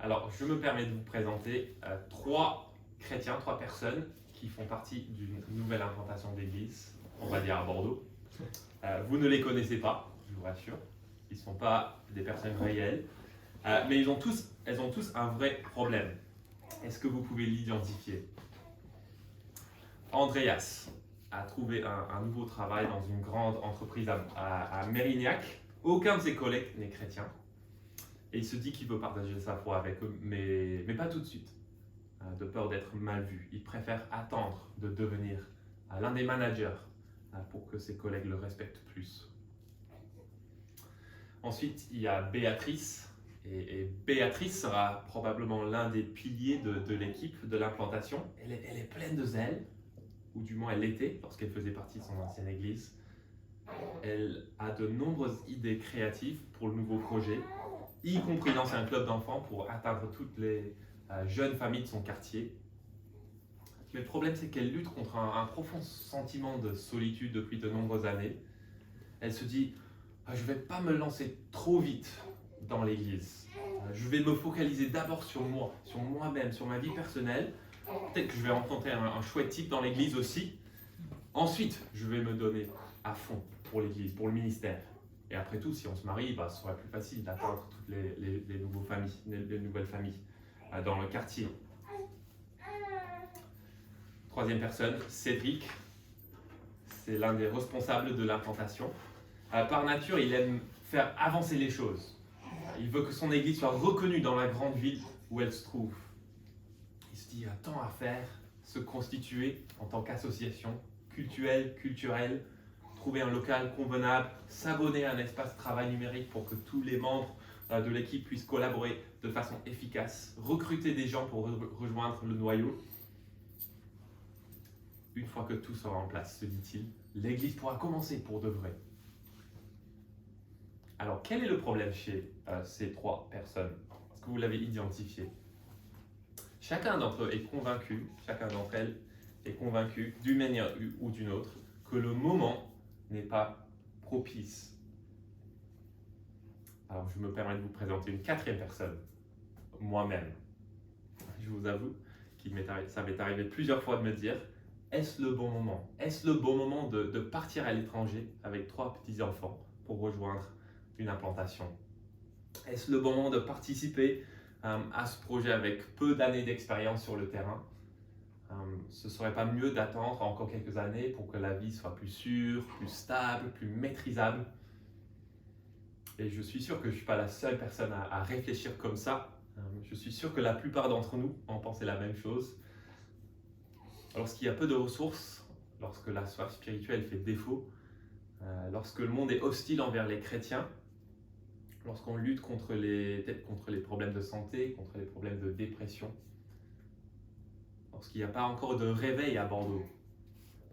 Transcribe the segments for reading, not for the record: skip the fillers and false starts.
Alors, je me permets de vous présenter trois chrétiens, trois personnes qui font partie d'une nouvelle implantation d'église, on va dire à Bordeaux. Vous ne les connaissez pas, je vous rassure. Ils ne sont pas des personnes réelles, mais elles ont tous un vrai problème. Est-ce que vous pouvez l'identifier? Andreas a trouvé un nouveau travail dans une grande entreprise à Mérignac. Aucun de ses collègues n'est chrétien. Et il se dit qu'il veut partager sa foi avec eux, mais pas tout de suite, de peur d'être mal vu. Il préfère attendre de devenir l'un des managers pour que ses collègues le respectent plus. Ensuite, il y a Béatrice. Et Béatrice sera probablement l'un des piliers de l'équipe de l'implantation. Elle est pleine de zèle, ou du moins elle l'était lorsqu'elle faisait partie de son ancienne église. Elle a de nombreuses idées créatives pour le nouveau projet, y compris lancer un club d'enfants pour atteindre toutes les jeunes familles de son quartier. Mais le problème, c'est qu'elle lutte contre un profond sentiment de solitude depuis de nombreuses années. Elle se dit je ne vais pas me lancer trop vite dans l'église. Je vais me focaliser d'abord sur moi, sur moi-même, sur ma vie personnelle. Peut-être que je vais rencontrer un chouette type dans l'église aussi. Ensuite, je vais me donner à fond pour l'église, pour le ministère. Et après tout, si on se marie, ce sera plus facile d'atteindre toutes les nouvelles familles dans le quartier. Troisième personne, Cédric. C'est l'un des responsables de l'implantation. Par nature, il aime faire avancer les choses. Il veut que son église soit reconnue dans la grande ville où elle se trouve. Il se dit, il y a tant à faire, se constituer en tant qu'association culturelle, trouver un local convenable, s'abonner à un espace de travail numérique pour que tous les membres de l'équipe puissent collaborer de façon efficace, recruter des gens pour rejoindre le noyau. Une fois que tout sera en place, se dit-il, l'église pourra commencer pour de vrai. Alors, quel est le problème chez ces trois personnes? Est-ce que vous l'avez identifié? Chacun d'entre eux est convaincu, chacun d'entre elles est convaincu d'une manière ou d'une autre que le moment n'est pas propice. Alors, je me permets de vous présenter une quatrième personne, moi-même. Je vous avoue que ça m'est arrivé plusieurs fois de me dire, est-ce le bon moment? Est-ce le bon moment de partir à l'étranger avec trois petits-enfants pour rejoindre une implantation? Est-ce le bon moment de participer à ce projet avec peu d'années d'expérience sur le terrain? Ce ne serait pas mieux d'attendre encore quelques années pour que la vie soit plus sûre, plus stable, plus maîtrisable? Et je suis sûr que je ne suis pas la seule personne à réfléchir comme ça. Je suis sûr que la plupart d'entre nous en pensent la même chose. Lorsqu'il y a peu de ressources, lorsque la soif spirituelle fait défaut, lorsque le monde est hostile envers les chrétiens, lorsqu'on lutte contre les problèmes de santé, contre les problèmes de dépression, lorsqu'il n'y a pas encore de réveil à Bordeaux,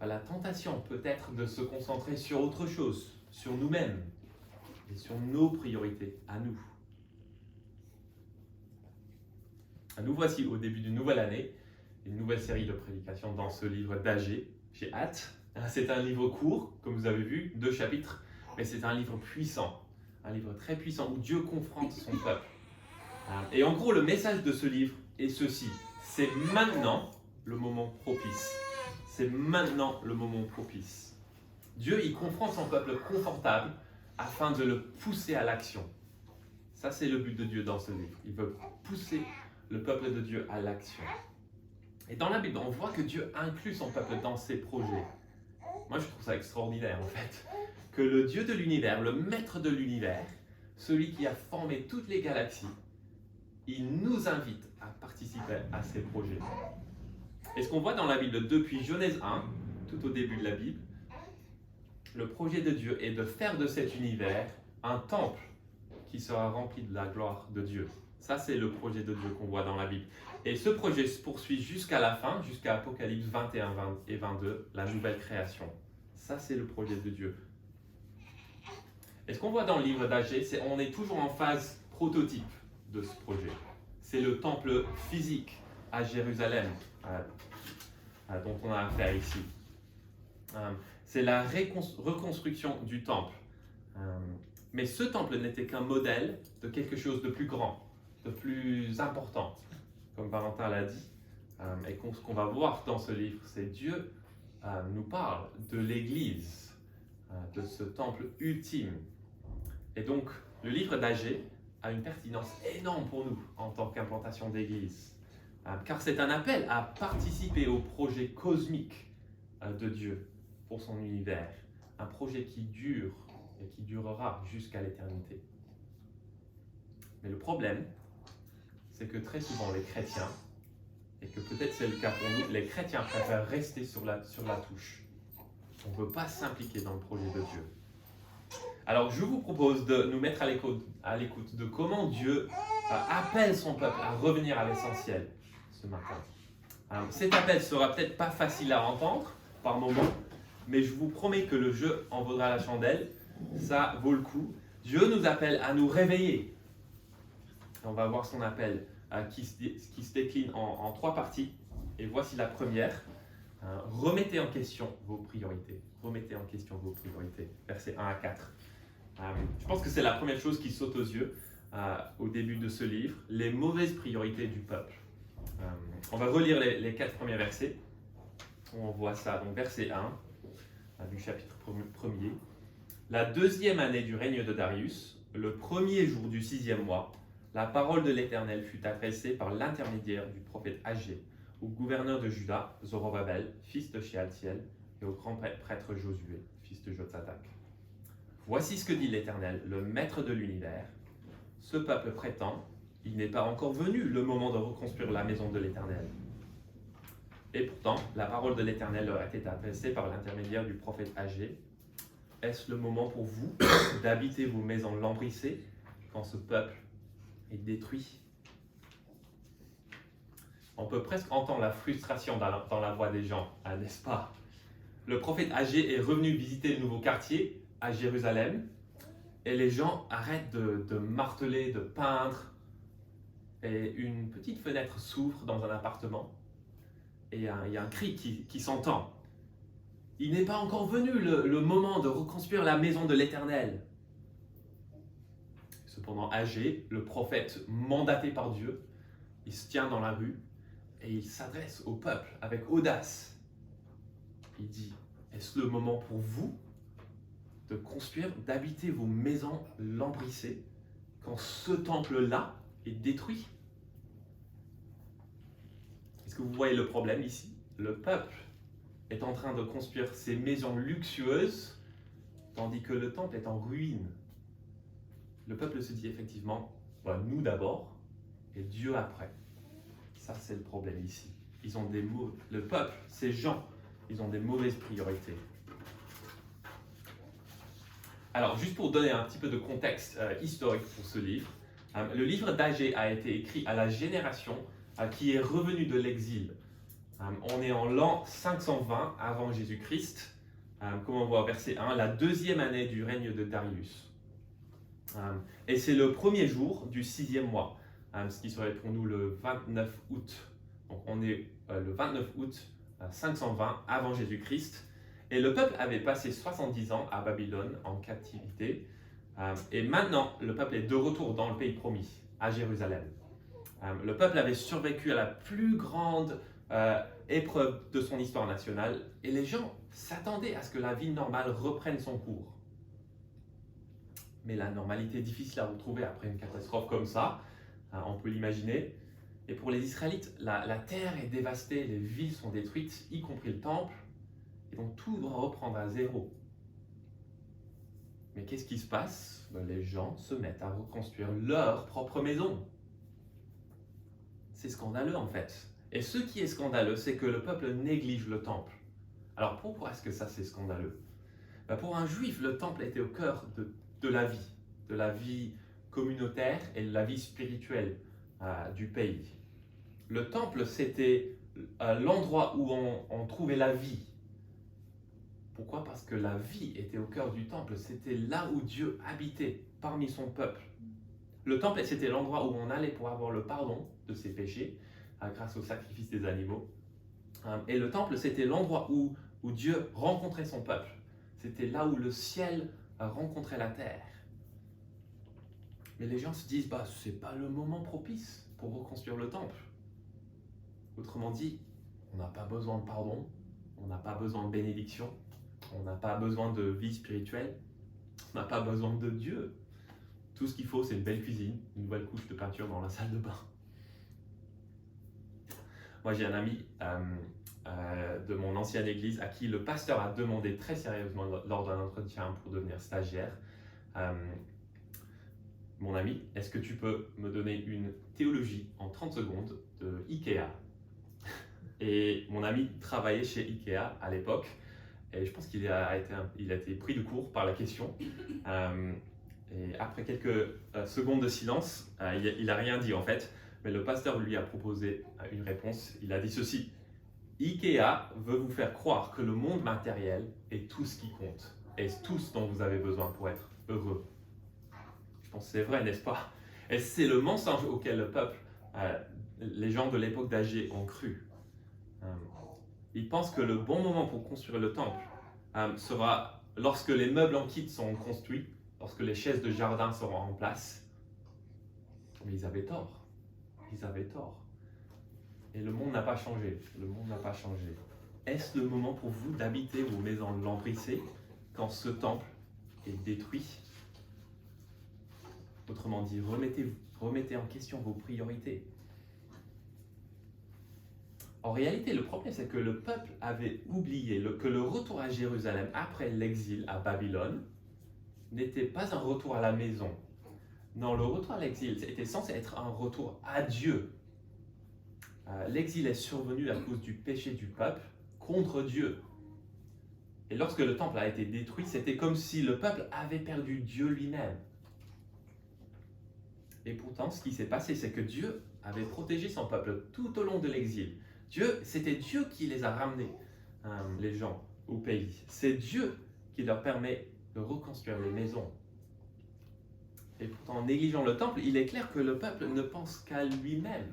la tentation peut être de se concentrer sur autre chose, sur nous-mêmes et sur nos priorités, à nous. Nous voici au début d'une nouvelle année, une nouvelle série de prédications dans ce livre d'Agée. J'ai hâte. C'est un livre court, comme vous avez vu, 2 chapitres, mais c'est un livre puissant, un livre très puissant où Dieu confronte son peuple. Et en gros, le message de ce livre est ceci: c'est maintenant le moment propice. C'est maintenant le moment propice. Dieu, il confronte son peuple confortable afin de le pousser à l'action. Ça, c'est le but de Dieu dans ce livre. Il veut pousser le peuple de Dieu à l'action. Et dans la Bible, on voit que Dieu inclut son peuple dans ses projets. Moi, je trouve ça extraordinaire, en fait. Que le Dieu de l'univers, le maître de l'univers, celui qui a formé toutes les galaxies, il nous invite à participer à ses projets. Et ce qu'on voit dans la Bible depuis Genèse 1, tout au début de la Bible, le projet de Dieu est de faire de cet univers un temple qui sera rempli de la gloire de Dieu. Ça, c'est le projet de Dieu qu'on voit dans la Bible. Et ce projet se poursuit jusqu'à la fin, jusqu'à Apocalypse 21 et 22, la nouvelle création. Ça, c'est le projet de Dieu. Et ce qu'on voit dans le livre d'Agée, c'est qu'on est toujours en phase prototype de ce projet. C'est le temple physique à Jérusalem dont on a affaire ici. C'est la reconstruction du temple. Mais ce temple n'était qu'un modèle de quelque chose de plus grand. de plus important, comme Valentin l'a dit. Et ce qu'on va voir dans ce livre, c'est Dieu nous parle de l'Église, de ce temple ultime. Et donc, le livre d'Agée a une pertinence énorme pour nous en tant qu'implantation d'Église, car c'est un appel à participer au projet cosmique de Dieu pour son univers, un projet qui dure et qui durera jusqu'à l'éternité. Mais le problème, c'est que très souvent les chrétiens, et que peut-être c'est le cas pour nous, les chrétiens préfèrent rester sur la touche. On ne veut pas s'impliquer dans le projet de Dieu. Alors je vous propose de nous mettre à l'écoute de comment Dieu appelle son peuple à revenir à l'essentiel ce matin. Cet appel sera peut-être pas facile à entendre par moments, mais je vous promets que le jeu en vaudra la chandelle. Ça vaut le coup. Dieu nous appelle à nous réveiller. On va voir son appel qui se décline en 3 parties. Et voici la première. Remettez en question vos priorités. Remettez en question vos priorités. Versets 1 à 4. Je pense que c'est la première chose qui saute aux yeux au début de ce livre. Les mauvaises priorités du peuple. On va relire les 4 premiers versets. On voit ça. Donc verset 1 du chapitre 1er. La 2e année du règne de Darius, le 1er jour du 6e mois, la parole de l'Éternel fut adressée par l'intermédiaire du prophète Agée au gouverneur de Juda, Zorobabel, fils de Shealtiel, et au grand prêtre Josué, fils de Jotzadak. Voici ce que dit l'Éternel, le maître de l'univers. Ce peuple prétend, il n'est pas encore venu le moment de reconstruire la maison de l'Éternel. Et pourtant, la parole de l'Éternel leur a été adressée par l'intermédiaire du prophète Agée. Est-ce le moment pour vous d'habiter vos maisons lambrissées quand ce peuple est détruit? On peut presque entendre la frustration dans la voix des gens, n'est-ce pas? Le prophète Agée est revenu visiter le nouveau quartier à Jérusalem et les gens arrêtent de marteler, de peindre, et une petite fenêtre s'ouvre dans un appartement et il y a un cri qui s'entend. Il n'est pas encore venu le moment de reconstruire la maison de l'Éternel. Cependant, Agée, le prophète mandaté par Dieu, il se tient dans la rue et il s'adresse au peuple avec audace. Il dit, est-ce le moment pour vous de construire, d'habiter vos maisons lambrissées quand ce temple-là est détruit? Est-ce que vous voyez le problème ici? Le peuple est en train de construire ses maisons luxueuses, tandis que le temple est en ruine. Le peuple se dit effectivement, nous d'abord, et Dieu après. Ça, c'est le problème ici. Le peuple, ces gens, ils ont des mauvaises priorités. Alors, juste pour donner un petit peu de contexte historique pour ce livre, le livre d'Agée a été écrit à la génération qui est revenue de l'exil. On est en l'an 520 avant Jésus-Christ, comme on voit au verset 1, la 2e année du règne de Darius. Et c'est le 1er jour du 6e mois, ce qui serait pour nous le 29 août. Donc on est le 29 août 520 avant Jésus-Christ. Et le peuple avait passé 70 ans à Babylone en captivité. Et maintenant, le peuple est de retour dans le pays promis, à Jérusalem. Le peuple avait survécu à la plus grande épreuve de son histoire nationale et les gens s'attendaient à ce que la vie normale reprenne son cours. Mais la normalité est difficile à retrouver après une catastrophe comme ça, on peut l'imaginer. Et pour les Israélites, la terre est dévastée, les villes sont détruites, y compris le temple, et donc tout doit reprendre à zéro. Mais qu'est-ce qui se passe? Les gens se mettent à reconstruire leur propre maison. C'est scandaleux en fait. Et ce qui est scandaleux, c'est que le peuple néglige le temple. Alors pourquoi est-ce que ça c'est scandaleux? Pour un juif, le temple était au cœur de la vie communautaire et de la vie spirituelle du pays. Le temple, c'était l'endroit où on trouvait la vie. Pourquoi? Parce que la vie était au cœur du temple. C'était là où Dieu habitait, parmi son peuple. Le temple, c'était l'endroit où on allait pour avoir le pardon de ses péchés, grâce au sacrifice des animaux. Et le temple, c'était l'endroit où Dieu rencontrait son peuple. C'était là où le ciel rencontrait la terre. Mais les gens se disent, c'est pas le moment propice pour reconstruire le temple. Autrement dit, on n'a pas besoin de pardon, on n'a pas besoin de bénédiction, on n'a pas besoin de vie spirituelle, on n'a pas besoin de Dieu. Tout ce qu'il faut, c'est une belle cuisine, une nouvelle couche de peinture dans la salle de bain. Moi, j'ai un ami de mon ancienne église à qui le pasteur a demandé très sérieusement lors d'un entretien pour devenir stagiaire, mon ami, est-ce que tu peux me donner une théologie en 30 secondes de Ikea? Et mon ami travaillait chez Ikea à l'époque, et je pense qu'il a été pris de court par la question. Et après quelques secondes de silence, il n'a rien dit en fait, mais le pasteur lui a proposé une réponse. Il a dit ceci: Ikea veut vous faire croire que le monde matériel est tout ce qui compte, et tout ce dont vous avez besoin pour être heureux. Je pense que c'est vrai, n'est-ce pas? Et c'est le mensonge auquel le peuple, les gens de l'époque d'Agé ont cru. Ils pensent que le bon moment pour construire le temple sera lorsque les meubles en kit seront construits, lorsque les chaises de jardin seront en place. Mais ils avaient tort. Ils avaient tort. Et le monde n'a pas changé. Le monde n'a pas changé. Est-ce le moment pour vous d'habiter vos maisons lambrissées quand ce temple est détruit? Autrement dit, remettez en question vos priorités. En réalité, le problème, c'est que le peuple avait oublié que le retour à Jérusalem après l'exil à Babylone n'était pas un retour à la maison. Non, le retour à l'exil était censé être un retour à Dieu. L'exil est survenu à cause du péché du peuple contre Dieu. Et lorsque le temple a été détruit, c'était comme si le peuple avait perdu Dieu lui-même. Et pourtant, ce qui s'est passé, c'est que Dieu avait protégé son peuple tout au long de l'exil. C'était Dieu qui les a ramenés, les gens, au pays. C'est Dieu qui leur permet de reconstruire les maisons. Et pourtant, en négligeant le temple, il est clair que le peuple ne pense qu'à lui-même,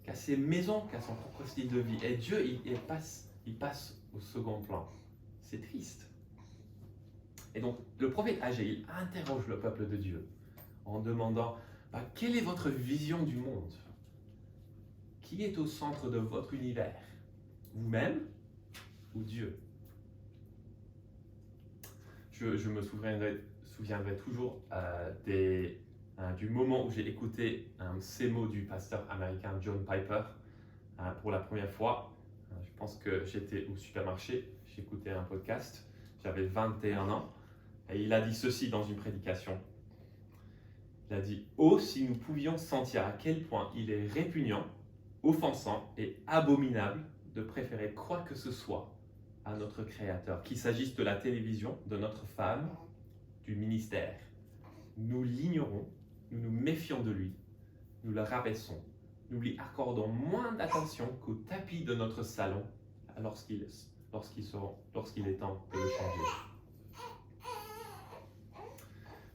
qu'à ses maisons, qu'à son propre style de vie. Et Dieu, il passe au second plan. C'est triste. Et donc, le prophète Agé, il interroge le peuple de Dieu en demandant, quelle est votre vision du monde? Qui est au centre de votre univers? Vous-même ou Dieu? Je me souviendrai toujours du moment où j'ai écouté ces mots du pasteur américain John Piper pour la première fois. Je pense que j'étais au supermarché, j'écoutais un podcast, j'avais 21 ans, et il a dit ceci dans une prédication. Il a dit: « Oh, si nous pouvions sentir à quel point il est répugnant, offensant et abominable de préférer quoi que ce soit à notre Créateur, qu'il s'agisse de la télévision, de notre femme, du ministère. Nous l'ignorons, nous nous méfions de lui, nous le rabaissons, nous lui accordons moins d'attention qu'au tapis de notre salon lorsqu'il est temps de le changer. »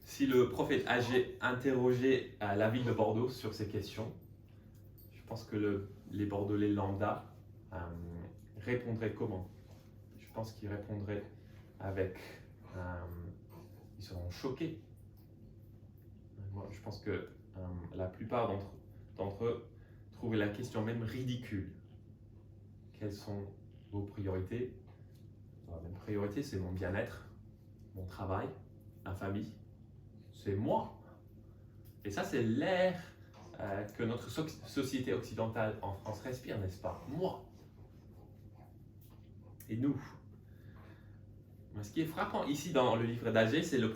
Si le prophète Agé interrogeait la ville de Bordeaux sur ces questions, je pense que les Bordelais lambda répondraient comment? Je pense qu'ils répondraient avec... ils seront choqués. Moi, je pense que la plupart d'entre eux trouveraient la question même ridicule. Quelles sont vos priorités? La même priorité, c'est mon bien-être, mon travail, ma famille. C'est moi. Et ça, c'est l'air que notre société occidentale en France respire, n'est-ce pas? Moi. Et nous. Ce qui est frappant ici dans le livre d'Agé, c'est le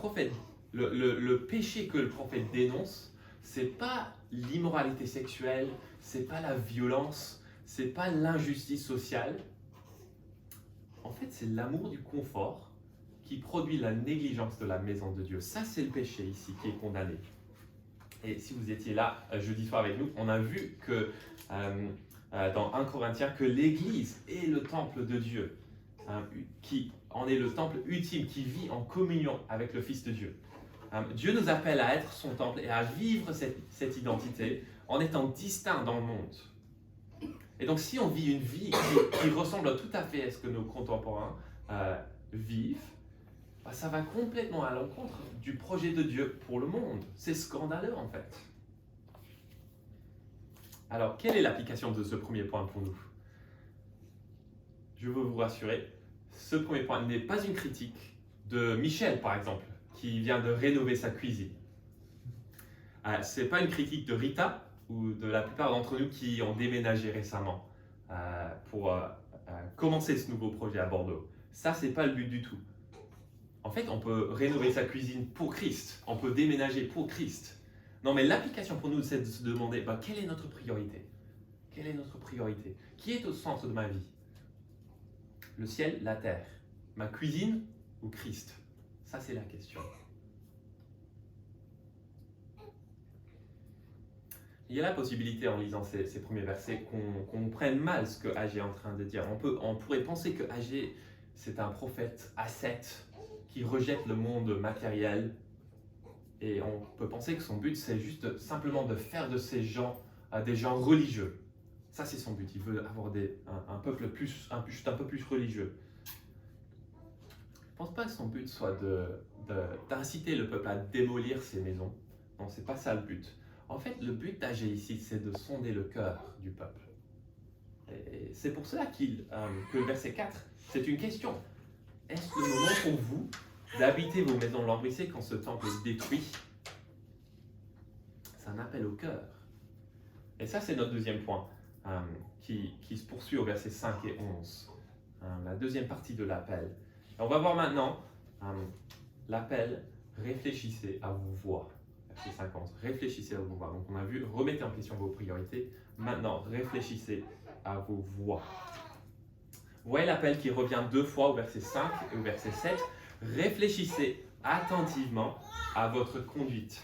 péché que le prophète dénonce. C'est pas l'immoralité sexuelle, c'est pas la violence, c'est pas l'injustice sociale. En fait, c'est l'amour du confort qui produit la négligence de la maison de Dieu. Ça, c'est le péché ici qui est condamné. Et si vous étiez là jeudi soir avec nous, on a vu que dans 1 Corinthiens que l'Église est le temple de Dieu, qui en est le temple ultime, qui vit en communion avec le Fils de Dieu. Dieu nous appelle à être son temple et à vivre cette identité en étant distincts dans le monde. Et donc, si on vit une vie qui ressemble tout à fait à ce que nos contemporains vivent, ça va complètement à l'encontre du projet de Dieu pour le monde. C'est scandaleux en fait. Alors, quelle est l'application de ce premier point pour nous? Je veux vous rassurer, ce premier point n'est pas une critique de Michel, par exemple, qui vient de rénover sa cuisine. Ce n'est pas une critique de Rita ou de la plupart d'entre nous qui ont déménagé récemment pour commencer ce nouveau projet à Bordeaux. Ça, ce n'est pas le but du tout. En fait, on peut rénover sa cuisine pour Christ, on peut déménager pour Christ. Non, mais l'application pour nous, c'est de se demander, quelle est notre priorité? Quelle est notre priorité? Qui est au centre de ma vie? Le ciel, la terre, ma cuisine ou Christ? Ça, c'est la question. Il y a la possibilité, en lisant ces premiers versets, qu'on prenne mal ce que Agé est en train de dire. On pourrait penser que Agé, c'est un prophète ascète qui rejette le monde matériel. Et on peut penser que son but, c'est juste simplement de faire de ces gens des gens religieux. Ça, c'est son but. Il veut avoir un peuple juste un peu plus religieux. Je ne pense pas que son but soit d'inciter le peuple à démolir ses maisons. Non, ce n'est pas ça le but. En fait, le but d'Agé ici, c'est de sonder le cœur du peuple. Et c'est pour cela que le verset 4, c'est une question. Est-ce le moment pour vous d'habiter vos maisons lambrissées quand ce temple est détruit? C'est un appel au cœur. Et ça, c'est notre deuxième point qui se poursuit au verset 5 et 11. La deuxième partie de l'appel. Et on va voir maintenant l'appel « Réfléchissez à vos voies ». Verset 50. Réfléchissez à vos voies. Donc on a vu, remettez en question vos priorités. Maintenant, réfléchissez à vos voies. Vous voyez l'appel qui revient 2 fois au verset 5 et au verset 7. Réfléchissez attentivement à votre conduite.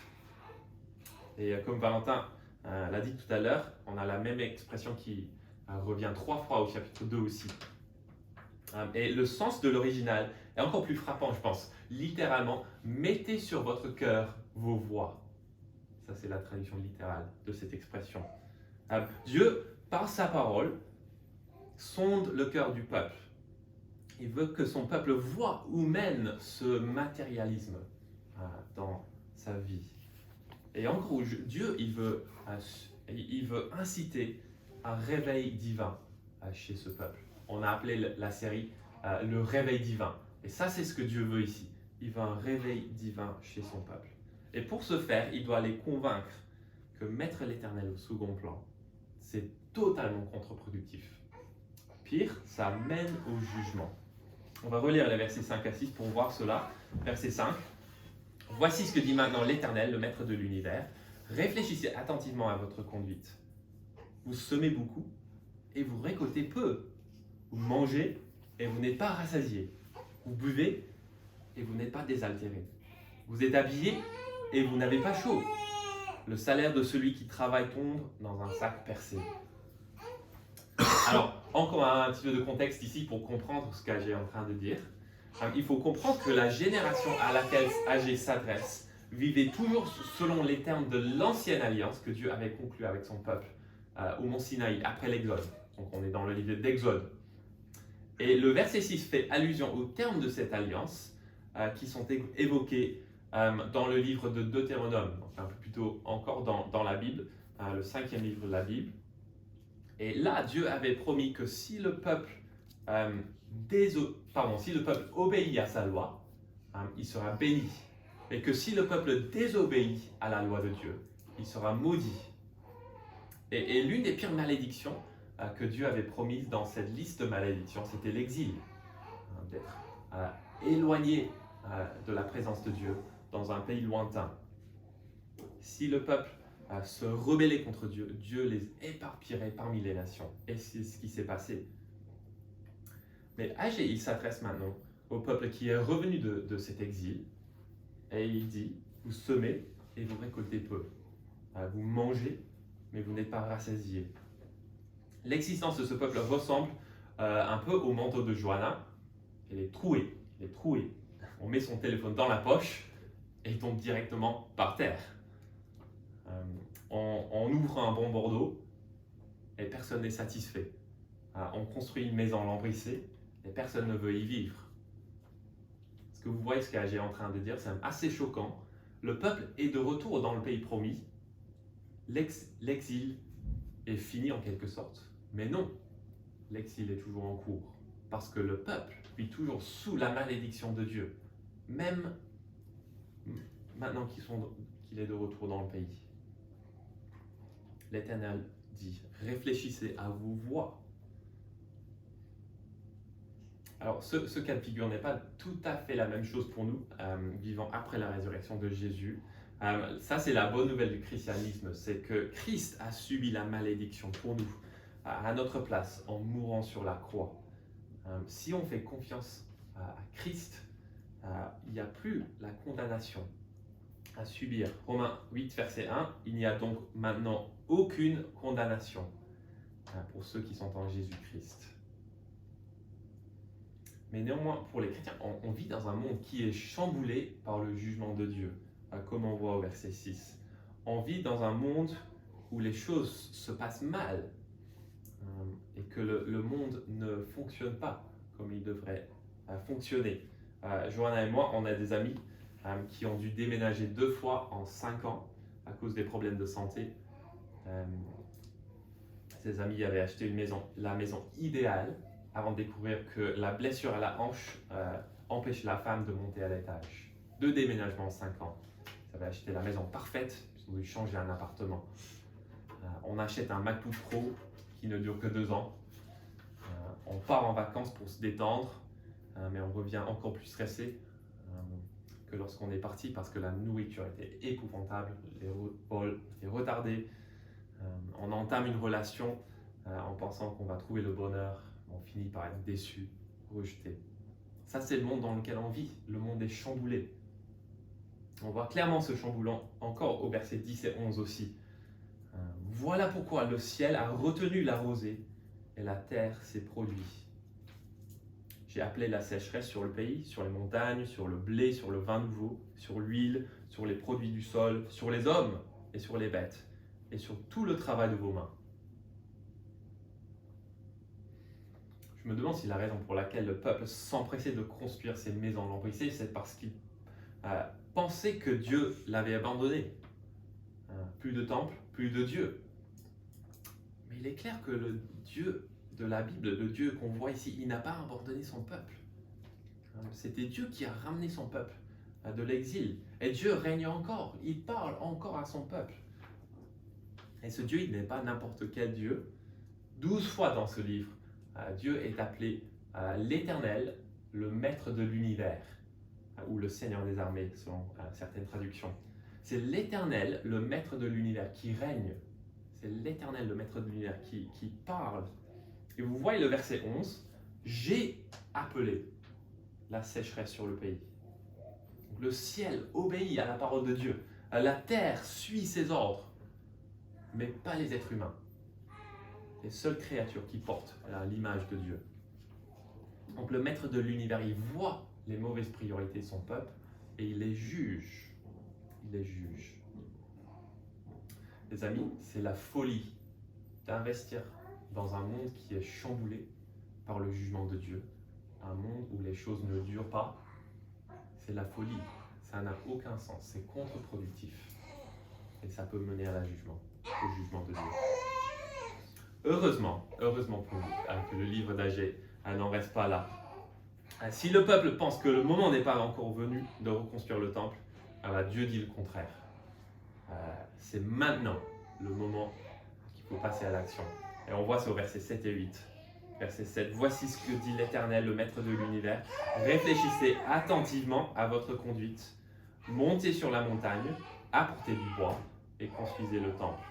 Et comme Valentin l'a dit tout à l'heure, on a la même expression qui revient 3 fois au chapitre 2 aussi. Et le sens de l'original est encore plus frappant, je pense. Littéralement, mettez sur votre cœur vos voies. Ça, c'est la traduction littérale de cette expression. Dieu, par sa parole, sonde le cœur du peuple. Il veut que son peuple voie où mène ce matérialisme dans sa vie. Et en gros, Dieu, il veut inciter un réveil divin chez ce peuple. On a appelé la série le réveil divin. Et ça, c'est ce que Dieu veut ici. Il veut un réveil divin chez son peuple. Et pour ce faire, il doit les convaincre que mettre l'Éternel au second plan, c'est totalement contre-productif. Pire, ça mène au jugement. On va relire les versets 5 à 6 pour voir cela. Verset 5. Voici ce que dit maintenant l'Éternel, le Maître de l'univers. Réfléchissez attentivement à votre conduite. Vous semez beaucoup et vous récoltez peu. Vous mangez et vous n'êtes pas rassasié. Vous buvez et vous n'êtes pas désaltéré. Vous êtes habillé et vous n'avez pas chaud. Le salaire de celui qui travaille tombe dans un sac percé. Alors, encore un petit peu de contexte ici pour comprendre ce qu'Agé est en train de dire. Il faut comprendre que la génération à laquelle Agé s'adresse vivait toujours selon les termes de l'ancienne alliance que Dieu avait conclue avec son peuple au mont Sinaï, après l'Exode. Donc on est dans le livre d'Exode. Et le verset 6 fait allusion aux termes de cette alliance qui sont évoqués dans le livre de Deutéronome, donc un peu plus tôt encore dans la Bible, le 5e livre de la Bible. Et là, Dieu avait promis que si le peuple obéit à sa loi, il sera béni. Et que si le peuple désobéit à la loi de Dieu, il sera maudit. Et l'une des pires malédictions que Dieu avait promises dans cette liste de malédictions, c'était l'exil. D'être éloigné de la présence de Dieu dans un pays lointain. Si le peuple se rebellait contre Dieu, Dieu les éparpillerait parmi les nations. Et c'est ce qui s'est passé. Mais Agé, il s'adresse maintenant au peuple qui est revenu de cet exil. Et il dit, vous semez et vous récoltez peu. Vous mangez, mais vous n'êtes pas rassasiés. L'existence de ce peuple ressemble un peu au manteau de Johanna. Elle est trouée. On met son téléphone dans la poche et il tombe directement par terre. On ouvre un bon Bordeaux et personne n'est satisfait. On construit une maison lambrissée et personne ne veut y vivre. Parce que vous voyez ce qu'Agé est en train de dire, c'est assez choquant. Le peuple est de retour dans le pays promis. L'exil est fini en quelque sorte. Mais non, l'exil est toujours en cours. Parce que le peuple vit toujours sous la malédiction de Dieu. Même maintenant qu'il est de retour dans le pays. L'Éternel dit, réfléchissez à vos voies. Alors, ce cas de figure n'est pas tout à fait la même chose pour nous, vivant après la résurrection de Jésus. Ça, c'est la bonne nouvelle du christianisme, c'est que Christ a subi la malédiction pour nous, à notre place, en mourant sur la croix. Si on fait confiance à Christ, il n'y a plus la condamnation à subir. Romains 8, verset 1, il n'y a donc maintenant aucune condamnation pour ceux qui sont en Jésus-Christ. Mais néanmoins, pour les chrétiens, on vit dans un monde qui est chamboulé par le jugement de Dieu, comme on voit au verset 6. On vit dans un monde où les choses se passent mal et que le monde ne fonctionne pas comme il devrait fonctionner. Johanna et moi, on a des amis qui ont dû déménager 2 fois en 5 ans à cause des problèmes de santé. Ces amis avaient acheté la maison idéale avant de découvrir que la blessure à la hanche empêche la femme de monter à l'étage. 2 déménagements en 5 ans. Ils avaient acheté la maison parfaite, ils ont dû changer un appartement. On achète un MacBook Pro qui ne dure que 2 ans. On part en vacances pour se détendre, mais on revient encore plus stressé que lorsqu'on est parti parce que la nourriture était épouvantable, les vols étaient retardés. On entame une relation en pensant qu'on va trouver le bonheur. On finit par être déçu, rejeté. Ça, c'est le monde dans lequel on vit. Le monde est chamboulé. On voit clairement ce chamboulant encore au verset 10 et 11 aussi. Voilà pourquoi le ciel a retenu la rosée et la terre s'est produit. J'ai appelé la sécheresse sur le pays, sur les montagnes, sur le blé, sur le vin nouveau, sur l'huile, sur les produits du sol, sur les hommes et sur les bêtes, et sur tout le travail de vos mains. Je me demande si la raison pour laquelle le peuple s'empressait de construire ces maisons lambrissées, c'est parce qu'il pensait que Dieu l'avait abandonné. Plus de temple, plus de Dieu. Mais il est clair que le Dieu de la Bible, le Dieu qu'on voit ici, il n'a pas abandonné son peuple. C'était Dieu qui a ramené son peuple de l'exil. Et Dieu règne encore, il parle encore à son peuple. Et ce Dieu, il n'est pas n'importe quel Dieu. 12 fois dans ce livre, Dieu est appelé l'Éternel, le Maître de l'univers, ou le Seigneur des armées, selon certaines traductions. C'est l'Éternel, le Maître de l'univers, qui règne. C'est l'Éternel, le Maître de l'univers, qui parle. Et vous voyez le verset 11, « J'ai appelé la sécheresse sur le pays. » Donc, le ciel obéit à la parole de Dieu. La terre suit ses ordres, mais pas les êtres humains. Les seules créatures qui portent l'image de Dieu. Donc le maître de l'univers, il voit les mauvaises priorités de son peuple et il les juge. Il les juge. Les amis, c'est la folie d'investir dans un monde qui est chamboulé par le jugement de Dieu. Un monde où les choses ne durent pas. C'est la folie. Ça n'a aucun sens. C'est contre-productif. Et ça peut mener au jugement de Dieu. Heureusement pour nous, que le livre d'Agé n'en reste pas là. Si le peuple pense que le moment n'est pas encore venu de reconstruire le temple, Dieu dit le contraire. C'est maintenant le moment qu'il faut passer à l'action. Et on voit ça au verset 7 et 8. Verset 7. Voici ce que dit l'Éternel, le Maître de l'univers. Réfléchissez attentivement à votre conduite. Montez sur la montagne, apportez du bois et construisez le temple.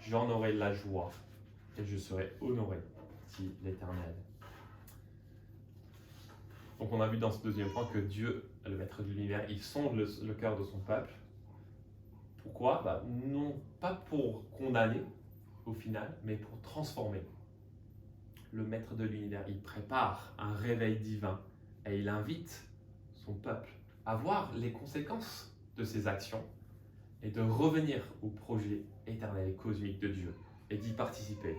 J'en aurai la joie et je serai honoré, dit l'Éternel. Donc on a vu dans ce deuxième point que Dieu, le Maître de l'univers, il sonde le cœur de son peuple. Pourquoi ? Non pas pour condamner au final, mais pour transformer. Le Maître de l'univers, il prépare un réveil divin et il invite son peuple à voir les conséquences de ses actions et de revenir au projet éternel et cosmique de Dieu et d'y participer.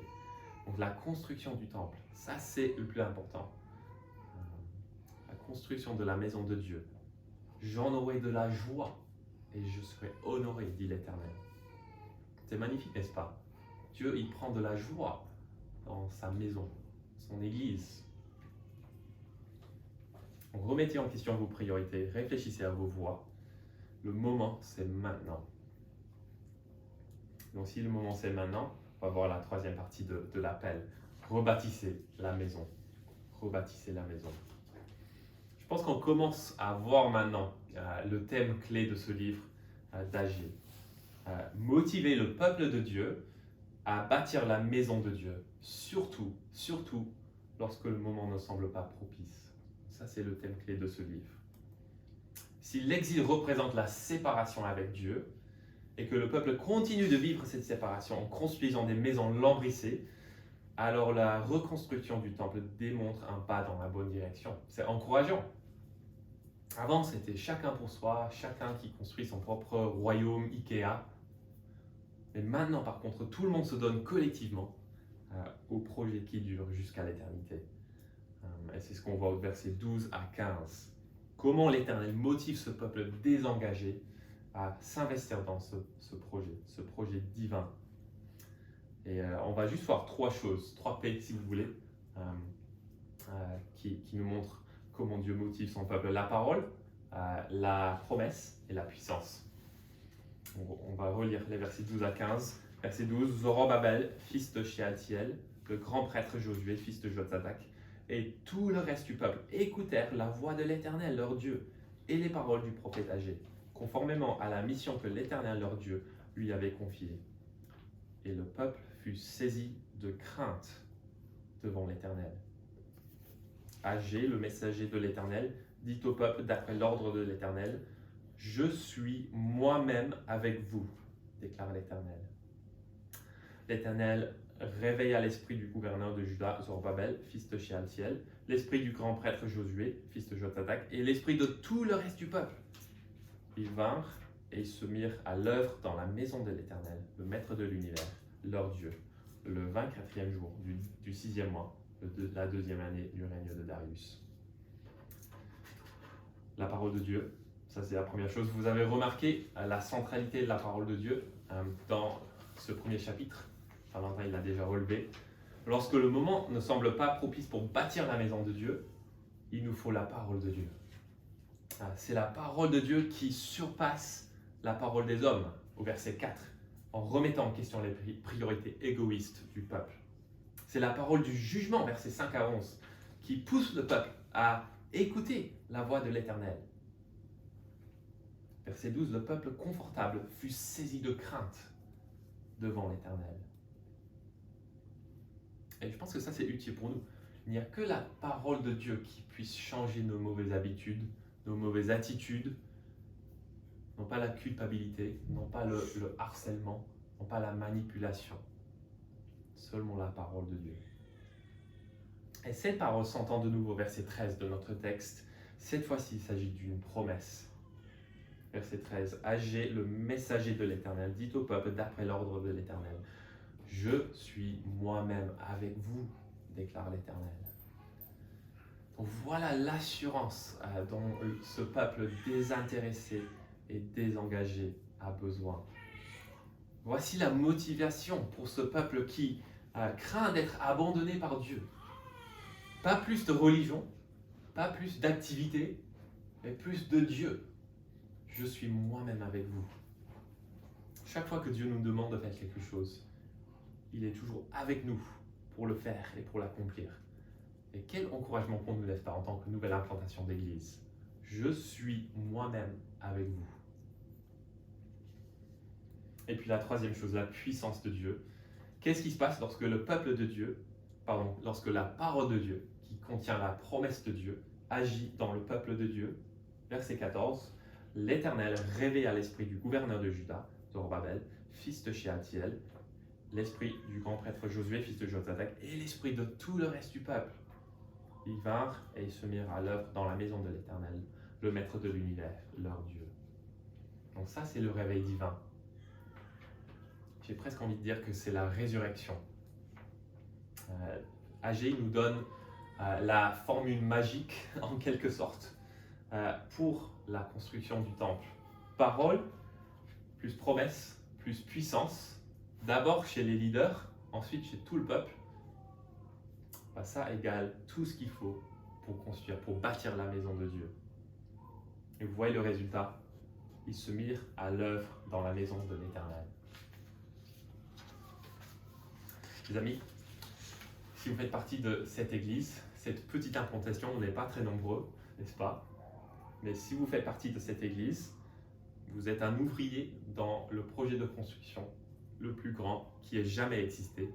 Donc la construction du temple, ça c'est le plus important. La construction de la maison de Dieu, j'en aurai de la joie et je serai honoré, dit l'Éternel. C'est magnifique, n'est-ce pas? Dieu, il prend de la joie dans sa maison, son église. Donc, remettez en question vos priorités, réfléchissez à vos voies. Le moment, c'est maintenant. Donc si le moment, c'est maintenant, on va voir la troisième partie de l'appel. Rebâtissez la maison. Rebâtissez la maison. Je pense qu'on commence à voir maintenant le thème clé de ce livre d'Agé. Motiver le peuple de Dieu à bâtir la maison de Dieu, surtout lorsque le moment ne semble pas propice. Ça, c'est le thème clé de ce livre. Si l'exil représente la séparation avec Dieu, et que le peuple continue de vivre cette séparation en construisant des maisons lambrissées, alors la reconstruction du temple démontre un pas dans la bonne direction. C'est encourageant. Avant, c'était chacun pour soi, chacun qui construit son propre royaume Ikea. Mais maintenant, par contre, tout le monde se donne collectivement au projet qui dure jusqu'à l'éternité. Et c'est ce qu'on voit au verset 12 à 15. Comment l'Éternel motive ce peuple désengagé à s'investir dans ce projet divin. Et on va juste voir trois choses, 3 P si vous voulez, qui nous montrent comment Dieu motive son peuple. La parole, la promesse et la puissance. On va relire les versets 12 à 15. Verset 12, Zorobabel, fils de Shealtiel, le grand prêtre Josué, fils de Jotzadak, et tout le reste du peuple écoutèrent la voix de l'Éternel, leur Dieu, et les paroles du prophète Agé, conformément à la mission que l'Éternel, leur Dieu, lui avait confiée. Et le peuple fut saisi de crainte devant l'Éternel. Agé, le messager de l'Éternel, dit au peuple d'après l'ordre de l'Éternel, « Je suis moi-même avec vous, déclare l'Éternel. » L'Éternel réveilla l'esprit du gouverneur de Juda, Zorobabel, fils de Shealtiel, l'esprit du grand prêtre Josué, fils de Jotzadak, et l'esprit de tout le reste du peuple. Ils vinrent et se mirent à l'œuvre dans la maison de l'Éternel, le maître de l'univers, leur Dieu, le 24e jour du 6e mois, de la 2e année du règne de Darius. La parole de Dieu, ça c'est la première chose. Vous avez remarqué la centralité de la parole de Dieu dans ce premier chapitre. Valentin il l'a déjà relevé. Lorsque le moment ne semble pas propice pour bâtir la maison de Dieu, il nous faut la parole de Dieu. C'est la parole de Dieu qui surpasse la parole des hommes, au verset 4, en remettant en question les priorités égoïstes du peuple. C'est la parole du jugement, versets 5 à 11, qui pousse le peuple à écouter la voix de l'Éternel. Verset 12, le peuple confortable fut saisi de crainte devant l'Éternel. Et je pense que ça c'est utile pour nous. Il n'y a que la parole de Dieu qui puisse changer nos mauvaises habitudes, nos mauvaises attitudes, non pas la culpabilité, non pas le harcèlement, non pas la manipulation. Seulement la parole de Dieu. Et cette parole s'entend de nouveau au verset 13 de notre texte. Cette fois-ci, il s'agit d'une promesse. Verset 13. Agé, le messager de l'Éternel, dit au peuple d'après l'ordre de l'Éternel. Je suis moi-même avec vous, déclare l'Éternel. Donc voilà l'assurance dont ce peuple désintéressé et désengagé a besoin. Voici la motivation pour ce peuple qui craint d'être abandonné par Dieu. Pas plus de religion, pas plus d'activité, mais plus de Dieu. Je suis moi-même avec vous. Chaque fois que Dieu nous demande de faire quelque chose, il est toujours avec nous pour le faire et pour l'accomplir. Et quel encouragement pour nous, n'est-ce pas, en tant que nouvelle implantation d'église. Je suis moi-même avec vous. Et puis la troisième chose, la puissance de Dieu. Qu'est-ce qui se passe lorsque le peuple de Dieu, lorsque la parole de Dieu, qui contient la promesse de Dieu, agit dans le peuple de Dieu? Verset 14, l'Éternel réveilla l'esprit du gouverneur de Juda, Zorobabel, fils de Shealtiel, l'esprit du grand prêtre Josué, fils de Jotzadak, et l'esprit de tout le reste du peuple. Ils vinrent et ils se mirent à l'œuvre dans la maison de l'Éternel, le maître de l'univers, leur Dieu. Donc ça, c'est le réveil divin. J'ai presque envie de dire que c'est la résurrection. Agé nous donne la formule magique, en quelque sorte, pour la construction du temple. Parole, plus promesse, plus puissance, d'abord chez les leaders, ensuite chez tout le peuple. Ça égale tout ce qu'il faut pour construire, pour bâtir la maison de Dieu. Et vous voyez le résultat, ils se mirent à l'œuvre dans la maison de l'Éternel. Les amis, si vous faites partie de cette église, cette petite implantation, on n'est pas très nombreux, n'est-ce pas? Mais si vous faites partie de cette église, vous êtes un ouvrier dans le projet de construction le plus grand qui ait jamais existé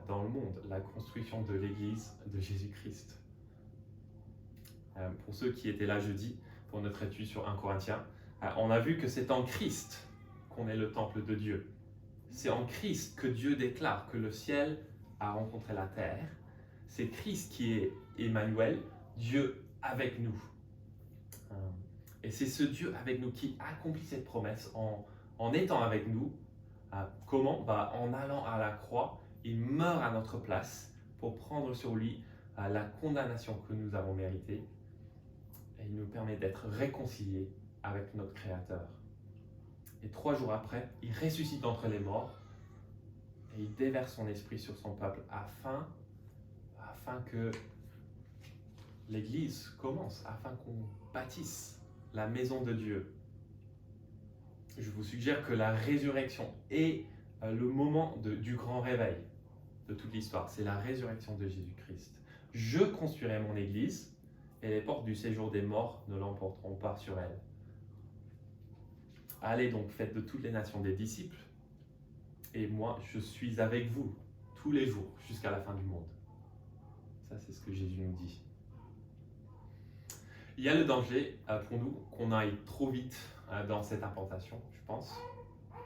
dans le monde, la construction de l'église de Jésus-Christ. Pour ceux qui étaient là jeudi, pour notre étude sur 1 Corinthiens, on a vu que c'est en Christ qu'on est le temple de Dieu. C'est en Christ que Dieu déclare que le ciel a rencontré la terre. C'est Christ qui est Emmanuel, Dieu avec nous. Et c'est ce Dieu avec nous qui accomplit cette promesse en étant avec nous. Comment? En allant à la croix, il meurt à notre place pour prendre sur lui la condamnation que nous avons méritée. Et il nous permet d'être réconciliés avec notre Créateur. Et 3 jours après, il ressuscite d'entre les morts et il déverse son esprit sur son peuple afin que l'Église commence, afin qu'on bâtisse la maison de Dieu. Je vous suggère que la résurrection est le moment du grand réveil de toute l'histoire. C'est la résurrection de Jésus-Christ. Je construirai mon Église et les portes du séjour des morts ne l'emporteront pas sur elle. Allez donc, faites de toutes les nations des disciples, et moi, je suis avec vous tous les jours jusqu'à la fin du monde. Ça, c'est ce que Jésus nous dit. Il y a le danger pour nous qu'on aille trop vite dans cette implantation, je pense.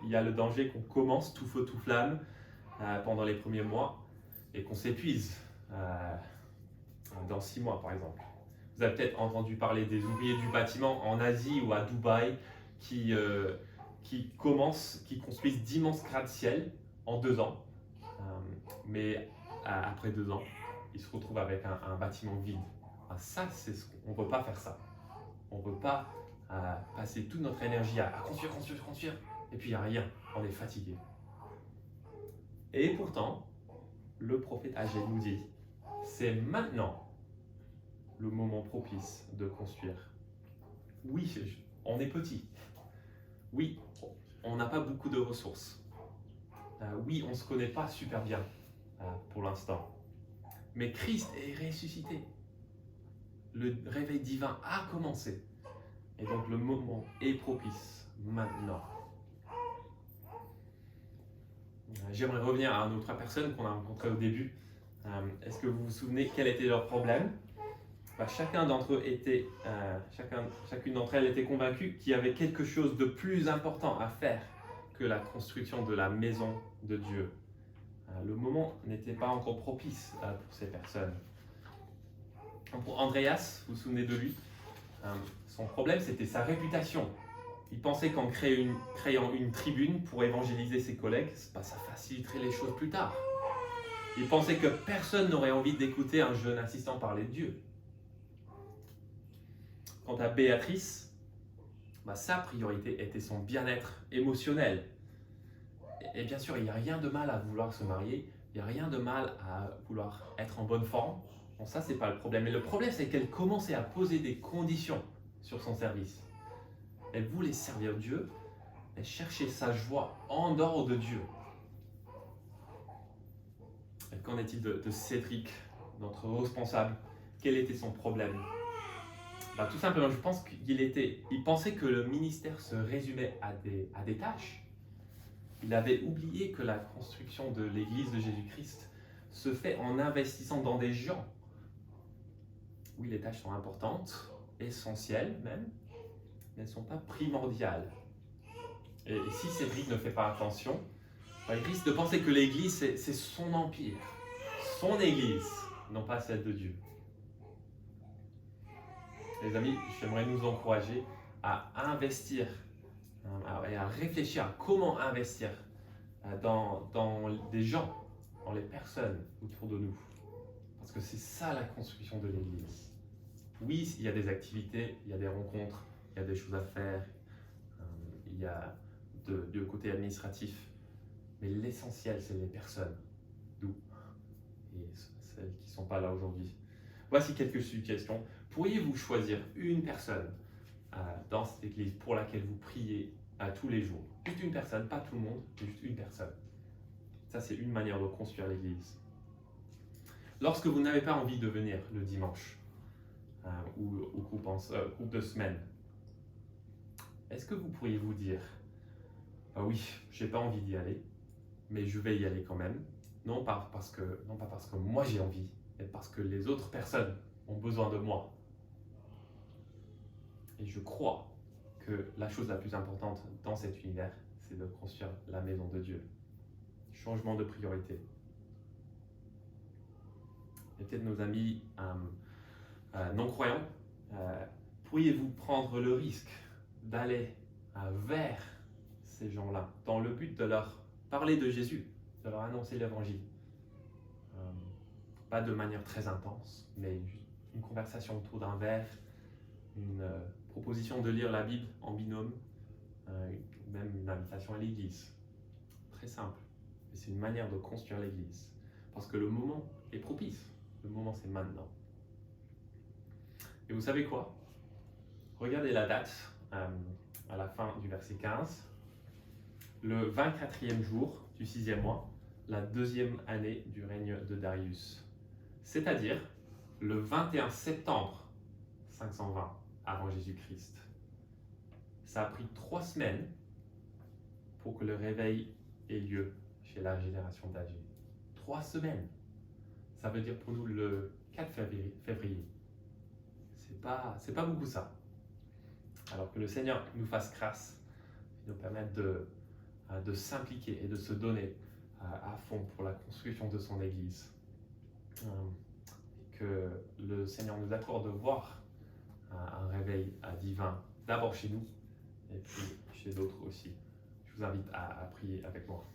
Il y a le danger qu'on commence tout feu, tout flamme pendant les premiers mois et qu'on s'épuise dans 6 mois, par exemple. Vous avez peut-être entendu parler des ouvriers du bâtiment en Asie ou à Dubaï qui construisent d'immenses gratte-ciel en 2 ans. Mais après 2 ans, ils se retrouvent avec un bâtiment vide. Ça, on ne veut pas faire ça. On ne veut pas passer toute notre énergie à construire, et puis il n'y a rien. On est fatigué. Et pourtant, le prophète Agé nous dit, c'est maintenant le moment propice de construire. Oui, on est petit. Oui, on n'a pas beaucoup de ressources. Oui, on ne se connaît pas super bien pour l'instant. Mais Christ est ressuscité. Le réveil divin a commencé. Et donc le moment est propice maintenant. J'aimerais revenir à une autre personne qu'on a rencontrée au début. Est-ce que vous vous souvenez quel était leur problème? Chacun d'entre eux était, chacune d'entre elles était convaincue qu'il y avait quelque chose de plus important à faire que la construction de la maison de Dieu. Le moment n'était pas encore propice pour ces personnes. Pour Andreas, vous vous souvenez de lui, son problème c'était sa réputation. Il pensait qu'en créant une tribune pour évangéliser ses collègues, ça faciliterait les choses plus tard. Il pensait que personne n'aurait envie d'écouter un jeune assistant parler de Dieu. Quant à Béatrice, sa priorité était son bien-être émotionnel. Et bien sûr, il n'y a rien de mal à vouloir se marier, il n'y a rien de mal à vouloir être en bonne forme. Bon, ça, c'est pas le problème. Mais le problème, c'est qu'elle commençait à poser des conditions sur son service. Elle voulait servir Dieu, elle cherchait sa joie en dehors de Dieu. Et qu'en est-il de Cédric, notre responsable? Quel était son problème? Tout simplement, je pense qu'il pensait que le ministère se résumait à des tâches. Il avait oublié que la construction de l'Église de Jésus-Christ se fait en investissant dans des gens. Oui, les tâches sont importantes, essentielles même, mais elles ne sont pas primordiales. Et si Cédric ne fait pas attention, il risque de penser que l'Église, c'est son empire, son Église, non pas celle de Dieu. Les amis, j'aimerais nous encourager à investir et à réfléchir à comment investir dans des gens, dans les personnes autour de nous. Parce que c'est ça la construction de l'Église. Oui, il y a des activités, il y a des rencontres, il y a des choses à faire, il y a de côté administratif, mais l'essentiel, c'est les personnes, d'où, et celles qui ne sont pas là aujourd'hui. Voici quelques suggestions. Pourriez-vous choisir une personne dans cette église pour laquelle vous priez tous les jours? Juste une personne, pas tout le monde, mais juste une personne. Ça, c'est une manière de construire l'église. Lorsque vous n'avez pas envie de venir le dimanche ou au groupe de semaine, est-ce que vous pourriez vous dire, ah oui, j'ai pas envie d'y aller, mais je vais y aller quand même, non pas parce que moi j'ai envie, mais parce que les autres personnes ont besoin de moi. Et je crois que la chose la plus importante dans cet univers, c'est de construire la maison de Dieu. Changement de priorité. Et peut-être nos amis non-croyants, pourriez-vous prendre le risque d'aller vers ces gens-là dans le but de leur parler de Jésus, de leur annoncer l'évangile? Pas de manière très intense, mais juste une conversation autour d'un verre, une proposition de lire la Bible en binôme, même une invitation à l'église. Très simple, mais c'est une manière de construire l'église. Parce que le moment est propice, le moment c'est maintenant. Et vous savez quoi? Regardez la date à la fin du verset 15. Le 24e jour du 6e mois, la 2e année du règne de Darius. C'est-à-dire le 21 septembre 520 avant Jésus-Christ. Ça a pris 3 semaines pour que le réveil ait lieu chez la génération d'Agé. 3 semaines. Ça veut dire pour nous le 4 février. C'est pas beaucoup ça. Alors que le Seigneur nous fasse grâce, nous permette de s'impliquer et de se donner à fond pour la construction de son Église. Que le Seigneur nous accorde de voir un réveil divin, d'abord chez nous et puis chez d'autres aussi. Je vous invite à prier avec moi.